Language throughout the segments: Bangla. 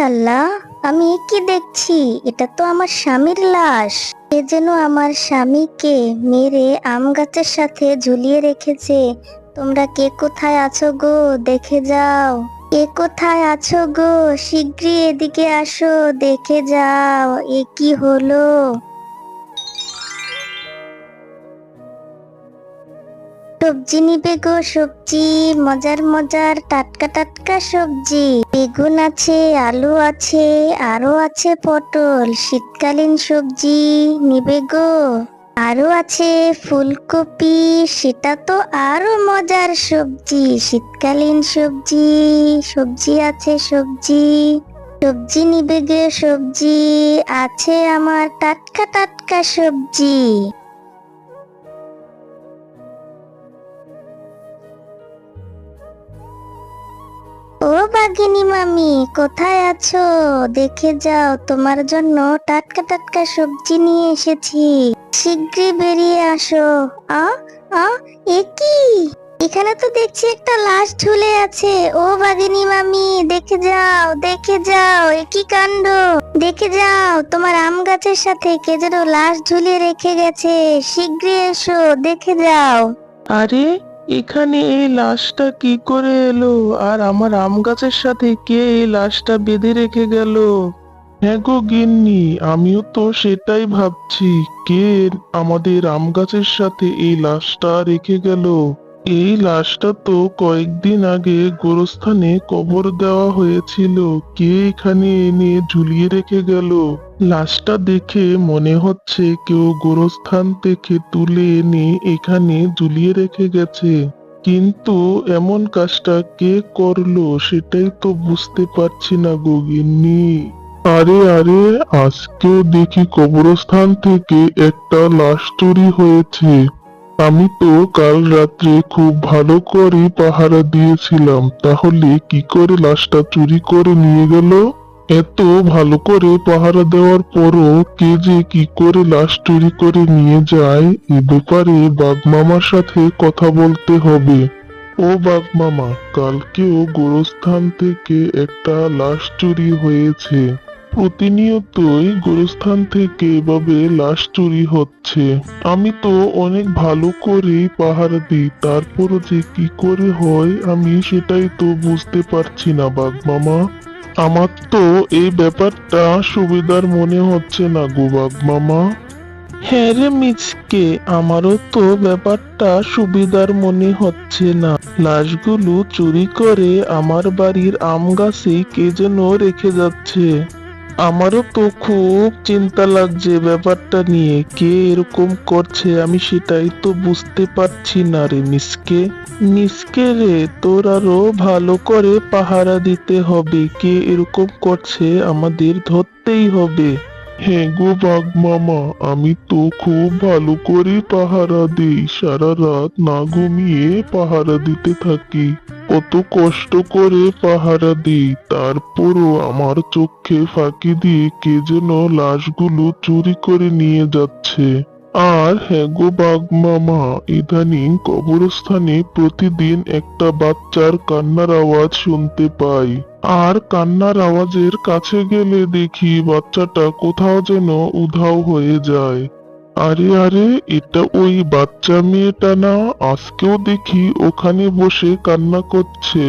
আল্লাহ, আমি এ কি দেখছি? এটা তো আমার স্বামীর লাশ। এ যেন আমার স্বামীকে মেরে আম গাছের সাথে ঝুলিয়ে রেখেছে। তোমরা কে কোথায় আছো গো, দেখে যাও। কে কোথায় আছো গো, শিগগিরই এদিকে আসো, দেখে যাও এ কি হলো। সবজি নিবে গো, সবজি, মজার মজার টাটকা টাটকা সবজি। বেগুন আছে, আলু আছে, আরো আছে পটল। শীতকালীন সবজি নিবে গো। আরো আছে ফুলকপি, সেটা তো আরো মজার সবজি। শীতকালীন সবজি, সবজি আছে সবজি। সবজি নিবে গে, সবজি আছে আমার টাটকা টাটকা সবজি। ও বাঘিনী মামি, কোথায় আছো? দেখে যাও, তোমার জন্য টাটকা টাটকা সবজি নিয়ে এসেছি। শিগগিরই বেরিয়ে আসো। আ আ এ কি? এখানে তো দেখছি একটা লাশ ঝুলে আছে। ও বাঘিনী মামি, দেখে যাও, দেখে যাও এ কি কাণ্ড। দেখে যাও, তোমার আম গাছের সাথে কে যেন লাশ ঝুলিয়ে রেখে গেছে। শিগগিরই এসো, দেখে যাও। আরে, এখানে এই লাশটা কি করে এলো? আর আমার আম গাছের সাথে কে এই লাশটা বেঁধে রেখে গেল? হ্যাঁ গো গিন্নি, আমিও তো সেটাই ভাবছি। কে আমাদের আম গাছের সাথে এই লাশটা রেখে গেল? এই লাশটা তো কয়েকদিন আগে গোরস্থানে কবর দেওয়া হয়েছিল। কে এখানে এনে ঝুলিয়ে রেখে গেল? লাশটা দেখে মনে হচ্ছে কেউ গোরস্থান থেকে তুলে এনে এখানে ঝুলিয়ে রেখে গেছে। কিন্তু এমন কাজটা কে করলো সেটাই তো বুঝতে পারছি না গো গিন্নি। আরে আরে, আজকেও দেখি কবরস্থান থেকে একটা লাশ চুরি হয়েছে। আমি তো কাল রাত্রে খুব ভালো করে পাহারা দিয়েছিলাম, তাহলে কি করে লাশটা চুরি করে নিয়ে গেল? এত ভালো করে পাহারা দেওয়ার পরও কে যে কি করে লাশ চুরি করে নিয়ে যায়, এ ব্যাপারে বাঘ মামার সাথে কথা বলতে হবে। ও বাঘ মামা, কালকেও গোরস্থান থেকে একটা লাশ চুরি হয়েছে। প্রতিনিয়তই গোরস্থান থেকে এভাবে লাশ চুরি হচ্ছে। আমি তো অনেক ভালো করে পাহারা দিই, তারপরও যে কি করে হয় আমি সেটাই তো বুঝতে পারছি না বাঘ মামা। আমার তো এই ব্যাপারটা সুবিধার মনে হচ্ছে না গো বাঘ মামা। হ্যাঁ রে মিচকে, আমারও তো ব্যাপারটা সুবিধার মনে হচ্ছে না। লাশগুলো চুরি করে আমার বাড়ির আম গাছে কে যেন রেখে যাচ্ছে। আমারও তো খুব চিন্তা লাগছে ব্যাপারটা নিয়ে। কে এরকম করছে আমি সেটাই তো বুঝতে পারছি না রে মিসকে। মিসকে রে, তোর আরো ভালো করে পাহারা দিতে হবে। কে এরকম করছে আমাদের ধরতেই হবে। হ্যাঁ গো বাঘ মামা, আমি তো খুব ভালো করে পাহারা দিই, সারা রাত না ঘুমিয়ে পাহারা দিতে থাকি। কত কষ্ট করে পাহারা দিই, তারপরও আমার চোখে ফাঁকি দিয়ে কে যেন লাশগুলো চুরি করে নিয়ে যাচ্ছে। আর হ্যাঁ গো বাঘ মামা, ইদানিং কবরস্থানে প্রতিদিন একটা বাচ্চার কান্নার আওয়াজ শুনতে পাই। আর কান্নার আওয়াজের কাছে গেলে দেখি বাচ্চাটা কোথাও যেন উধাও হয়ে যায়। আরে আরে, এটা ওই বাচ্চা মেয়েটা না? আজকেও দেখি ওখানে বসে কান্না করছে।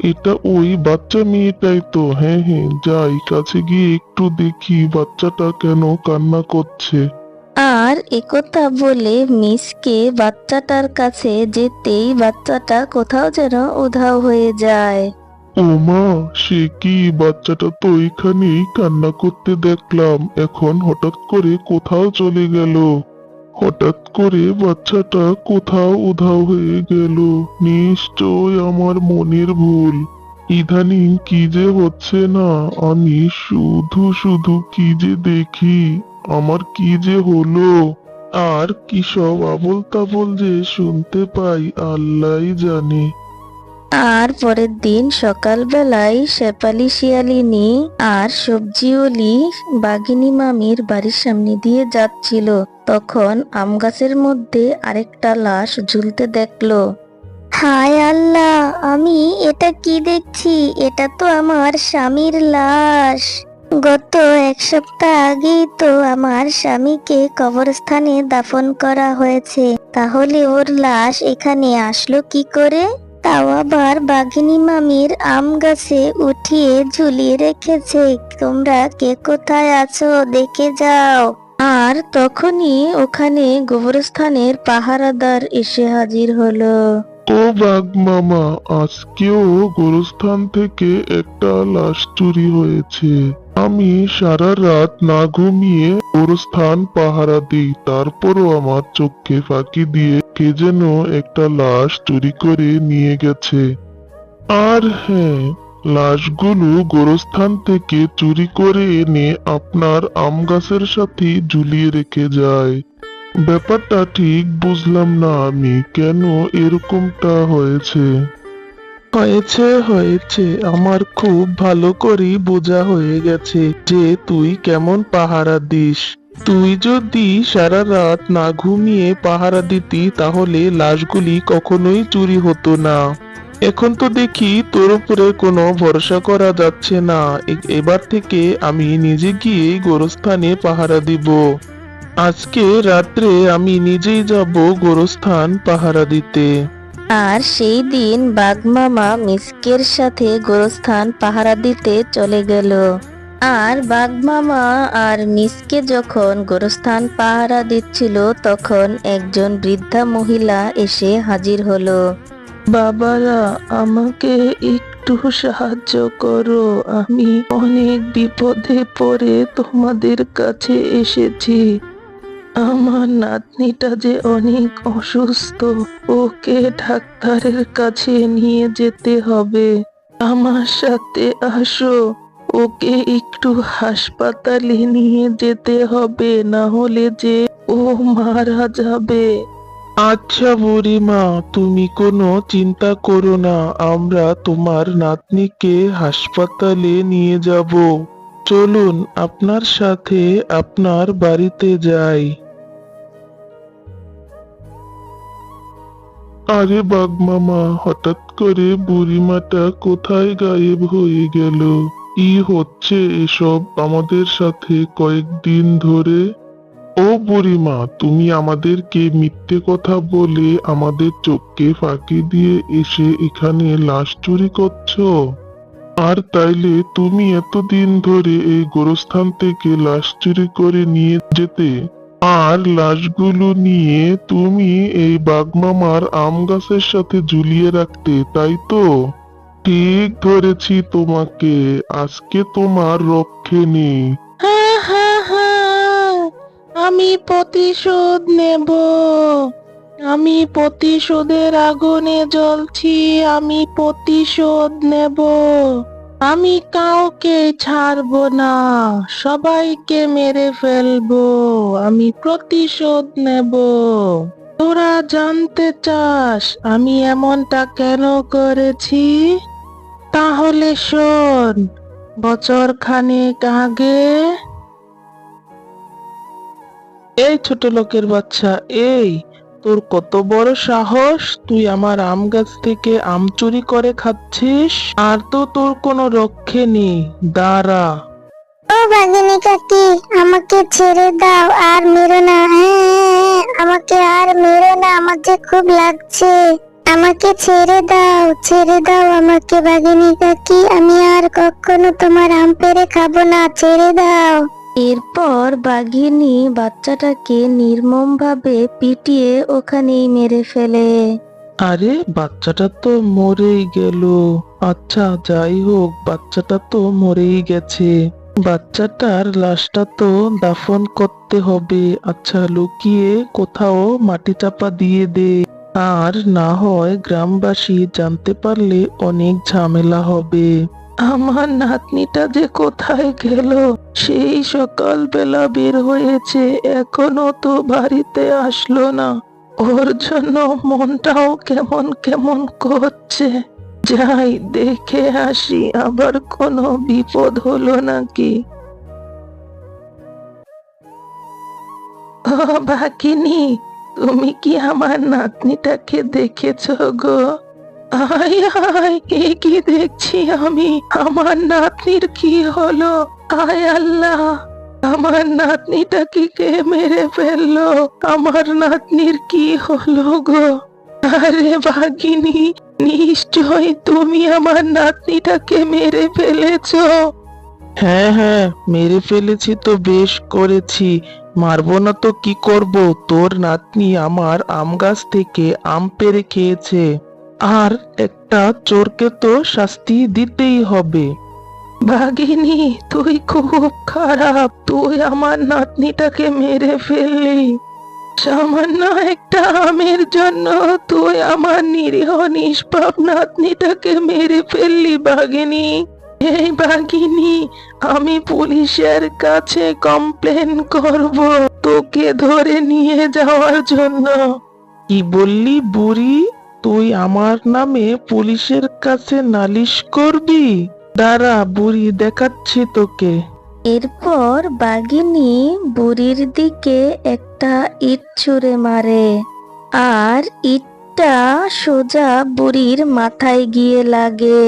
এটা ওই বাচ্চা মেয়েটাই তো। হ্যাঁ হ্যাঁ, যাই কাছে গিয়ে একটু দেখি বাচ্চাটা কেন কান্না করছে। আর একথা বলে মিসকে বাচ্চাটার কাছে যেতেই বাচ্চাটা কোথাও যেন উধাও হয়ে যায়। ও মা, সে কি, বাচ্চাটা তো এখানেই কান্না করতে দেখলাম, এখন হঠাৎ করে কোথাও চলে গেল। হঠাৎ করে বাচ্চাটা কোথাও উধাও হয়ে গেল। নিশ্চয় আমার মনের ভুল। ইদানিং কি যে হচ্ছে না, আমি শুধু শুধু কি যে দেখি, আমার কি যে হলো। আর কি সব আবোল তাবোল যে শুনতে পাই, আল্লাহই জানে। আর পরের দিন সকালবেলায় শেফালি শিয়ালিনী আর সবজিওয়ালি বাঘিনী মামির বাড়ির সামনে দিয়ে যাচ্ছিল। তখন আম গাছের মধ্যে আরেকটা লাশ ঝুলতে দেখলো। হায় আল্লাহ, আমি এটা কি দেখছি? এটা তো আমার স্বামীর লাশ। গত 1 সপ্তাহ আগেই তো আমার স্বামীকে কবরস্থানে দাফন করা হয়েছে। তাহলে ওর লাশ এখানে আসলো কি করে? তাও আবার বাঘিনী মামির আম গাছে উঠিয়ে ঝুলিয়ে রেখেছে। তোমরা কে কোথায় আছো দেখে যাও। আর তখনই ওখানে গোবরস্থানের পাহারাদার এসে হাজির হলো। ও বাঘ মামা, আজকেও গোরস্থান থেকে একটা লাশ চুরি হয়েছে। আমি সারা রাত না ঘুমিয়ে গোরস্থান পাহারা দিই, তারপরও আমার চোখকে ফাঁকি দিয়ে কে যেন একটা লাশ চুরি করে নিয়ে গেছে। আর হ্যাঁ, লাশগুলো গোরস্থান থেকে চুরি করে এনে আপনার আম গাছের সাথে ঝুলিয়ে রেখে যায়। ব্যাপারটা ঠিক বুঝলাম না আমি, কেন এরকমটা হয়েছে। হয়েছে হয়েছে, আমার খুব ভালো করেই বোঝা হয়ে গেছে যে তুই কেমন পাহারা দিস। তুই যদি সারা রাত না ঘুমিয়ে পাহারা দিতি তাহলে লাশগুলি কখনোই চুরি হতো না। এখন তো দেখি তোর উপরে কোনো ভরসা করা যাচ্ছে না। এবার থেকে আমি নিজে গিয়ে গোরস্থানে পাহারা দিব। আজকে রাত্রে আমি নিজেই যাব গোরস্থান পাহারা দিতে। আর সেই দিন বাঘমামা মিসকের সাথে গোরস্থান পাহারা দিতে চলে গেল। আর বাঘমামা আর মিসকে যখন গোরস্থান পাহারা দিচ্ছিল তখন একজন বৃদ্ধা মহিলা এসে হাজির হলো। বাবারা, আমাকে একটু সাহায্য করো। আমি অনেক বিপদে পড়ে তোমাদের কাছে এসেছি। আমার নাতনিটা যে অনেক অসুস্থ, ওকে ডাক্তারের কাছে নিয়ে যেতে হবে। আমার সাথে আসো, ওকে একটু হাসপাতালে নিয়ে যেতে হবে, না হলে যে ও মারা যাবে। আচ্ছা বুড়িমা, তুমি কোনো চিন্তা করো না, আমরা তোমার নাতনিকে হাসপাতালে নিয়ে যাব। চলুন আপনার সাথে আপনার বাড়িতে যাই। আরে বাঘ মামা, হঠাৎ করে বুড়িমাটা কোথায় গায়েব হয়ে গেল? কি হচ্ছে এসব আমাদের সাথে কয়েকদিন ধরে? ও বুড়িমা, তুমি আমাদেরকে মিথ্যে কথা বলে আমাদের চোখকে ফাঁকি দিয়ে এসে এখানে লাশ চুরি করছো? আর তাইলে তুমি এতদিন ধরে এই গোরস্থান থেকে লাশ চুরি করে নিয়ে যেতে, আর লাশগুলো নিয়ে তুমি এই বাঘমামার আম গাছের সাথে ঝুলিয়ে রাখতে, তাই তো? ঠিক ধরেছি তোমাকে, আজকে তোমার রক্ষে নেই। হ্যাঁ হ্যাঁ হ্যাঁ, আমি প্রতিশোধ নেব। আমি প্রতিশোধের আগুনে জ্বলছি, আমি প্রতিশোধ নেব। আমি কাউকে ছাড়বো না, সবাইকে মেরে ফেলবো। আমি প্রতিশোধ নেব। তোরা জানতে চাস আমি এমনটা কেন করেছি? তাহলে শোন, বছর খানেক আগে। এই ছোট লোকের বাচ্চা, এই তোর কত বড় সাহস! তুই আমার আম গাছ থেকে আম চুরি করে খাচ্ছিস, আর তো তোর কোনো রক্ষে নেই। দাঁড়া। ও বাঘিনী কাকি, আমাকে ছেড়ে দাও, আর মেরো না। আমাকে আর মেরো না, আমার যে খুব লাগছে। আমাকে ছেড়ে দাও আমাকে বাঘিনী কাকি, আমি আর কখনো তোমার আম পেড়ে খাবো না, ছেড়ে দাও। এরপর বাঘিনী বাচ্চাটাকে নির্মমভাবে পিটিয়ে ওখানেই মেরে ফেলে। আরে, বাচ্চাটা তো মরেই গেল। আচ্ছা, যাই হোক, বাচ্চাটা তো মরেই গেছে। বাচ্চাটার লাশটা তো দাফন করতে হবে। আচ্ছা, লুকিয়ে কোথাও মাটি চাপা দিয়ে দে। আর না হয় গ্রামবাসী জানতে পারলে অনেক ঝামেলা হবে। আমার নাতনিটা যে কোথায় গেল? সেই সকালবেলা বের হয়েছে, এখনো তো বাড়িতে আসলো না। ওর জন্য মনটাও কেমন কেমন করছে। যাই দেখে আসি, আবার কোনো বিপদ হলো নাকি। ও বাঘিনী, তুমি কি আমার নাতনিটাকে দেখেছো গো? আয় আয়, এ কি দেখছি আমি? আমার নাতনির কি হলো? আয় আল্লাহ, আমার নাতনিটাকে কে মেরে ফেললো? আমার নাতনির কি হলো গো? আরে ভাগিনী, নিশ্চয় তুমি আমার নাতনিটাকে মেরে ফেলেছো। হ্যাঁ হ্যাঁ, মেরে ফেলেছি তো, বেশ করেছি। মারবো না তো কি করব? তোর নাতনি আমার আম গাছ থেকে আম পেড়ে খেয়েছে, আর একটা চোরকে তো শাস্তি দিতেই হবে। ভাগিনী, তুই খুব খারাপ, তুই আমার নাতনিটাকে মেরে ফেললি। সামান্য একটা আমের জন্য তুই আমার নিরীহ নিষ্পাপ নাতনিটাকে মেরে ফেললি ভাগিনী। এই বাঘিনী, আমি পুলিশের কাছে কমপ্লেন করব তোকে ধরে নিয়ে যাওয়ার জন্য। কি বললি বুড়ি? তুই আমার নামে পুলিশের কাছে নালিশ করবি? দাঁড়া বুড়ি, দেখাচ্ছি তোকে। এরপর বাঘিনী বুড়ির দিকে একটা ইট ছুঁড়ে মারে, আর ইটটা সোজা বুড়ির মাথায় গিয়ে লাগে।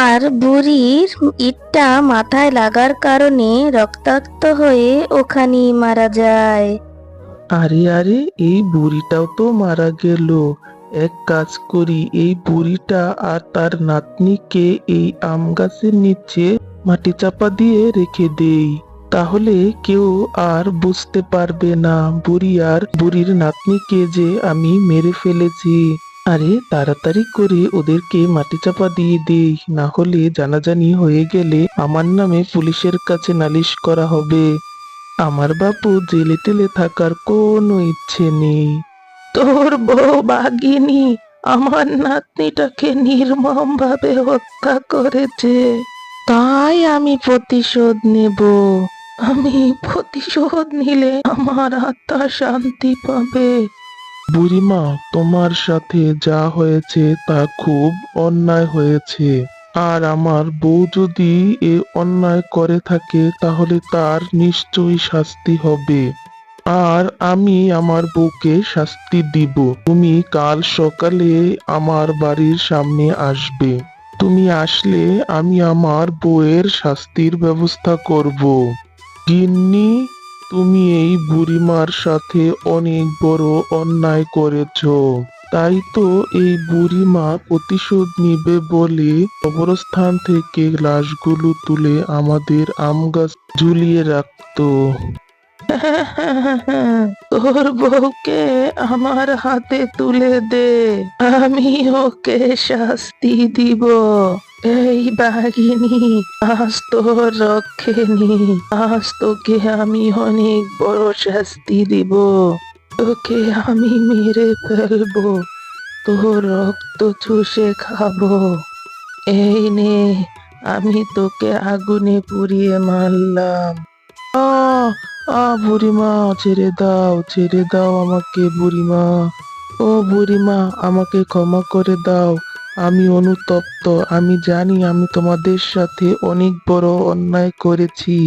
আর বুড়ির ইটটা মাথায় লাগার কারণে রক্তাক্ত হয়ে ওখানেই মারা যায়। আরে আরে, এই বুড়িটাও তো মারা গেল। এক কাজ করি, এই বুড়িটা আর তার নাতনিকে এই আম গাছের নিচে মাটি চাপা দিয়ে রেখে দেই, তাহলে কেউ আর বুঝতে পারবে না বুড়ি আর বুড়ির নাতনিকে যে আমি মেরে ফেলেছি। আরে তাড়াতাড়ি করে ওদেরকে মাটি চাপা দিয়ে দেই, না হলে জানাজানি হয়ে গেলে আমার নামে পুলিশের কাছে নালিশ করা হবে। আমার বাপু জেলে টেলে থাকার কোনো ইচ্ছে নেই। তোর বউ বাঘিনী আমার নাতনিটাকে নির্মম ভাবে হত্যা করেছে, তাই আমি প্রতিশোধ নেব। আমি প্রতিশোধ নিলে আমার আত্মা শান্তি পাবে। বুড়িমা, তোমার সাথে যা হয়েছে তা খুব অন্যায় হয়েছে, আর আমার বউ যদি এ অন্যায় করে থাকে তাহলে তার নিশ্চয়ই শাস্তি হবে। আর আমি আমার বউকে শাস্তি দিব। তুমি কাল সকালে আমার বাড়ির সামনে আসবে। তুমি আসলে আমি আমার বউয়ের শাস্তির ব্যবস্থা করব। গিন্নি, তুমি এই বুড়িমার সাথে অনেক বড় অন্যায় করেছো, তাই তো এই বুড়িমা প্রতিশোধ নিবে বলে কবরস্থান থেকে লাশগুলো তুলে আমাদের আম গাছ ঝুলিয়ে রাখতো। তোর বউকে আমার হাতে তুলে দে, আমি ওকে শাস্তি দিব। এই বাঘিনী, আজ তোর রক্ষে নি, আজ তোকে আমি অনেক বড় শাস্তি দিব। তোকে আমি মেরে ফেলবো, তোর রক্ত চুষে খাবো। এই নে, আমি তোকে আগুনে পুড়িয়ে মারলাম। আহ বুড়িমা, ছেড়ে দাও আমাকে বুড়িমা। ও বুড়িমা, আমাকে ক্ষমা করে দাও। আমি অনুতপ্ত, আমি জানি আমি তোমাদের সাথে অনেক বড় অন্যায় করেছি।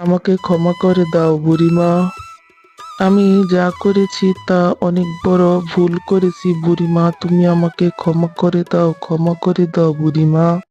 আমাকে ক্ষমা করে দাও বুড়িমা। আমি যা করেছি তা অনেক বড় ভুল করেছি বুড়িমা, তুমি আমাকে ক্ষমা করে দাও, ক্ষমা করে দাও বুড়িমা।